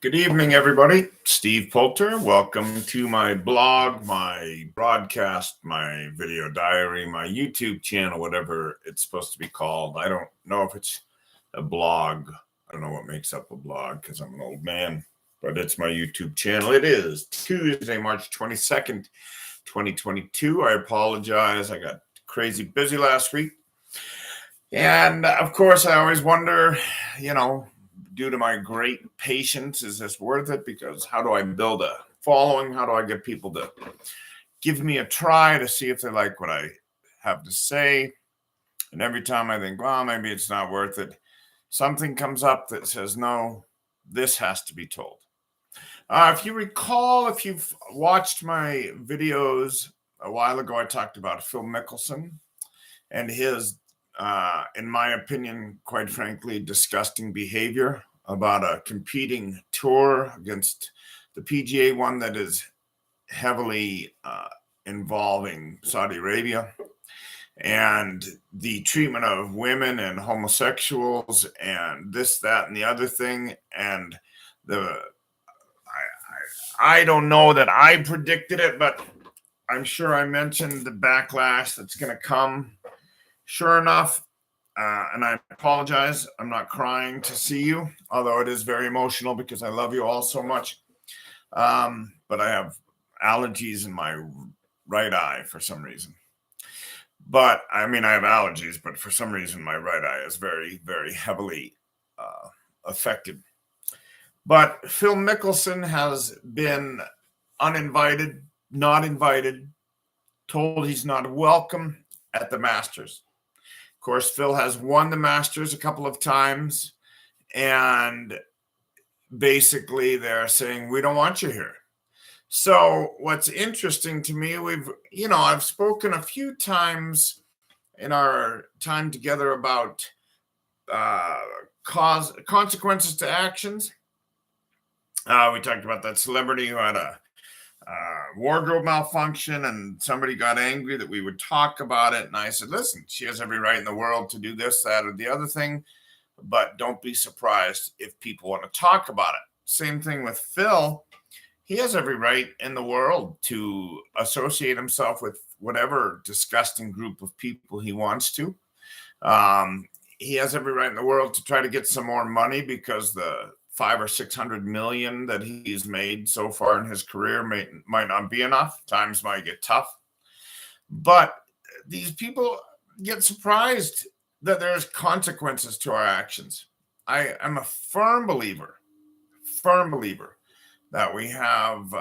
Good evening, everybody. Steve Poulter. Welcome to my blog, my broadcast, my video diary, my YouTube channel, whatever it's supposed to be called. I don't know if it's a blog. I don't know what makes up a blog because I'm an old man, but it's my YouTube channel. It is Tuesday, March 22nd, 2022. I apologize. I got crazy busy last week. And of course, I always wonder, due to my great patience, is this worth it? Because how do I build a following? How do I get people to give me a try to see if they like what I have to say? And every time I think, well, maybe it's not worth it, something comes up that says, no, this has to be told. If you recall, if you've watched my videos a while ago, I talked about Phil Mickelson and his in my opinion, quite frankly, disgusting behavior about a competing tour against the PGA one that is heavily involving Saudi Arabia, and the treatment of women and homosexuals and this, that, and the other thing. And I don't know that I predicted it, but I'm sure I mentioned the backlash that's going to come. Sure enough, and I apologize, I'm not crying to see you, although it is very emotional because I love you all so much. But I have allergies in my right eye for some reason. But I mean, I have allergies, but for some reason, my right eye is very, very heavily affected. But Phil Mickelson has been uninvited, not invited, told he's not welcome at the Masters. Of course, Phil has won the Masters a couple of times, and basically they're saying, we don't want you here. So what's interesting to me, I've spoken a few times in our time together about consequences to actions. We talked about that celebrity who had a wardrobe malfunction, and somebody got angry that we would talk about it. And I said, listen, she has every right in the world to do this, that, or the other thing, but don't be surprised if people want to talk about it. Same thing with Phil. He has every right in the world to associate himself with whatever disgusting group of people he wants to. He has every right in the world to try to get some more money because the 500 or 600 million that he's made so far in his career might not be enough. Times might get tough. But these people get surprised that there's consequences to our actions. I am a firm believer that we have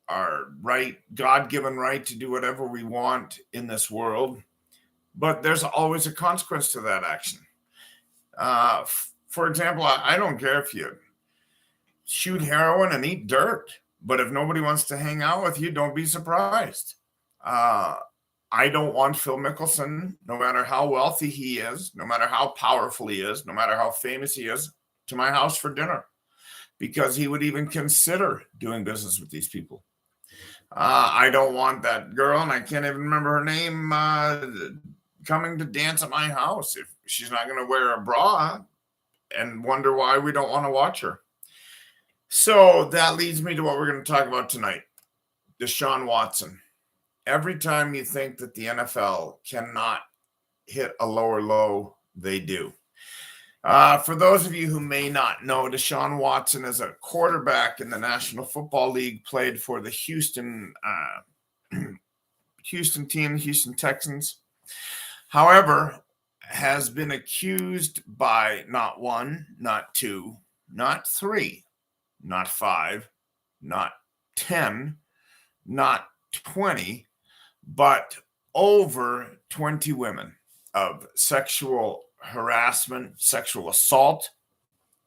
our right, God-given right to do whatever we want in this world, but there's always a consequence to that action. For example, I don't care if you shoot heroin and eat dirt, but if nobody wants to hang out with you, don't be surprised. I don't want Phil Mickelson, no matter how wealthy he is, no matter how powerful he is, no matter how famous he is, to my house for dinner, because he would even consider doing business with these people. I don't want that girl, and I can't even remember her name, coming to dance at my house if she's not going to wear a bra, and wonder why we don't want to watch her. So that leads me to what we're going to talk about tonight. Deshaun Watson. Every time you think that the NFL cannot hit a lower low, they do. For those of you who may not know, Deshaun Watson is a quarterback in the National Football League, played for the Houston team, Houston Texans. However, has been accused by not one, not two, not three, not five, not 10, not 20, but over 20 women of sexual harassment, sexual assault,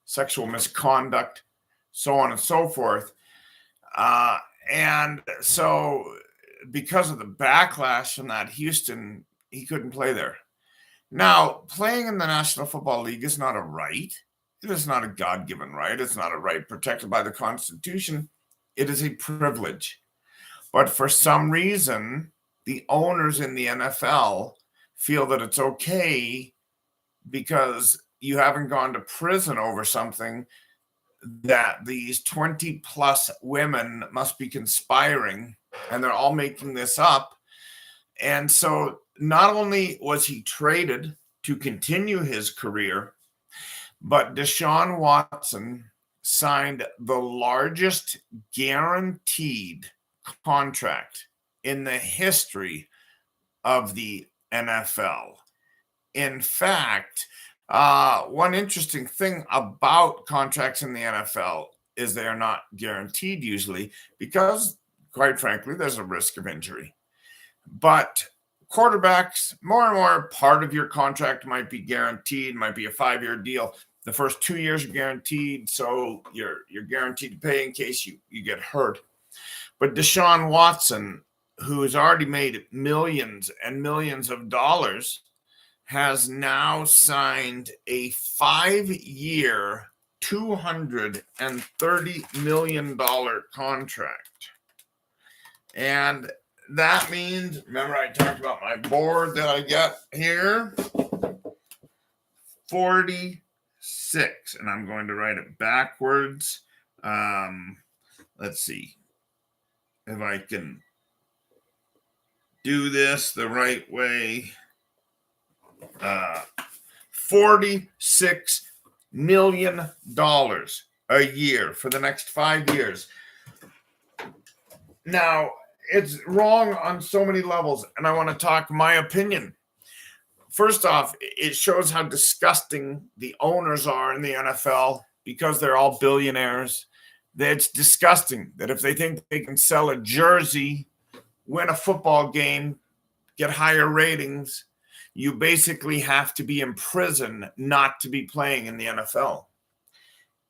sexual misconduct, so on and so forth. And so because of the backlash from that, Houston, he couldn't play there. Now, playing in the National Football League is not a right. It is not a God-given right. It's not a right protected by the Constitution. It is a privilege. But for some reason, the owners in the NFL feel that it's okay because you haven't gone to prison over something that these 20 plus women must be conspiring and they're all making this up. And so not only was he traded to continue his career, but Deshaun Watson signed the largest guaranteed contract in the history of the NFL. In fact, one interesting thing about contracts in the NFL is they are not guaranteed usually because, quite frankly, there's a risk of injury. But quarterbacks, more and more, part of your contract might be guaranteed, might be a 5-year deal. The first 2 years are guaranteed, so you're guaranteed to pay in case you get hurt. But Deshaun Watson, who has already made millions and millions of dollars, has now signed a 5-year, $230 million contract. And that means, remember I talked about my board that I got here? 46, and I'm going to write it backwards. Let's see if I can do this the right way. $46 million a year for the next 5 years. Now, it's wrong on so many levels, and I want to talk my opinion. First off, it shows how disgusting the owners are in the NFL because they're all billionaires. It's disgusting that if they think they can sell a jersey, win a football game, get higher ratings, you basically have to be in prison not to be playing in the NFL.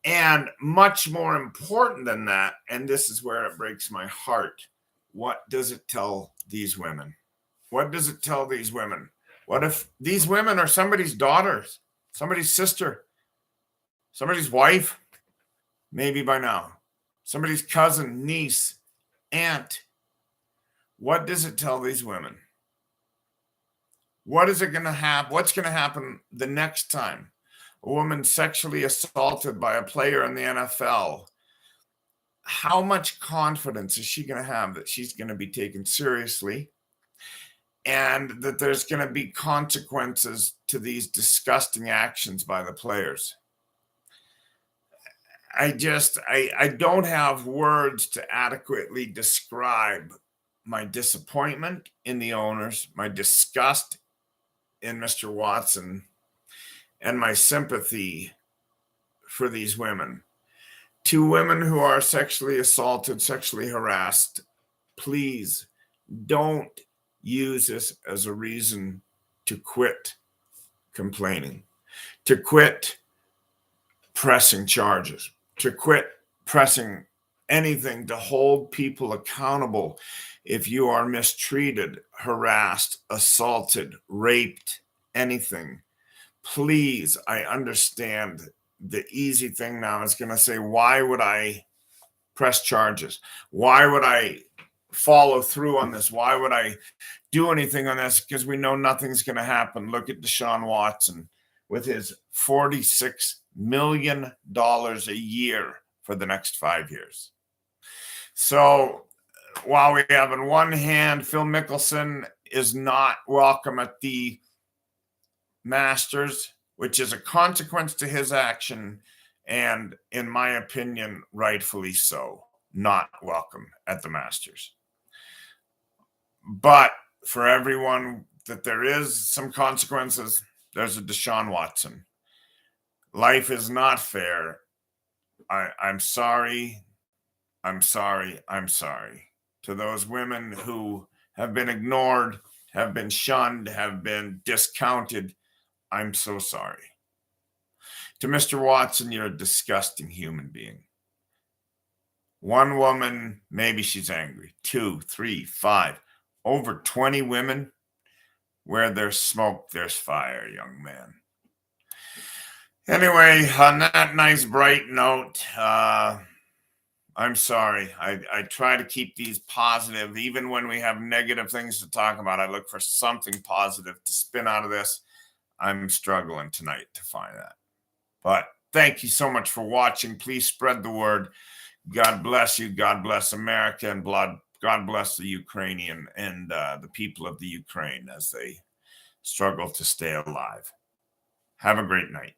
And much more important than that, and this is where it breaks my heart, what does it tell these women? What does it tell these women? What if these women are somebody's daughters, somebody's sister, somebody's wife, maybe by now, somebody's cousin, niece, aunt? What does it tell these women? What is it going to happen? What's going to happen the next time a woman sexually assaulted by a player in the NFL? How much confidence is she going to have that she's going to be taken seriously and that there's going to be consequences to these disgusting actions by the players? I don't have words to adequately describe my disappointment in the owners, my disgust in Mr. Watson, and my sympathy for these women. To women who are sexually assaulted, sexually harassed, please don't use this as a reason to quit complaining, to quit pressing charges, to quit pressing anything to hold people accountable if you are mistreated, harassed, assaulted, raped, anything. Please, I understand the easy thing now is going to say, why would I press charges? Why would I follow through on this? Why would I do anything on this? Because we know nothing's going to happen. Look at Deshaun Watson with his $46 million a year for the next 5 years. So while we have on one hand, Phil Mickelson is not welcome at the Masters, which is a consequence to his action, and in my opinion, rightfully so, not welcome at the Masters. But for everyone that there is some consequences, there's a Deshaun Watson. Life is not fair. I'm sorry. I'm sorry. I'm sorry to those women who have been ignored, have been shunned, have been discounted. I'm so sorry. To Mr. Watson, you're a disgusting human being. One woman, maybe she's angry. 2, 3, 5, over 20 women. Where there's smoke, there's fire, young man. Anyway, on that nice bright note, I'm sorry. I try to keep these positive. Even when we have negative things to talk about, I look for something positive to spin out of this. I'm struggling tonight to find that. But Thank you so much for watching. Please spread the word. God bless you. God bless America, and God bless the Ukrainian and the people of the Ukraine as they struggle to stay alive. Have a great night.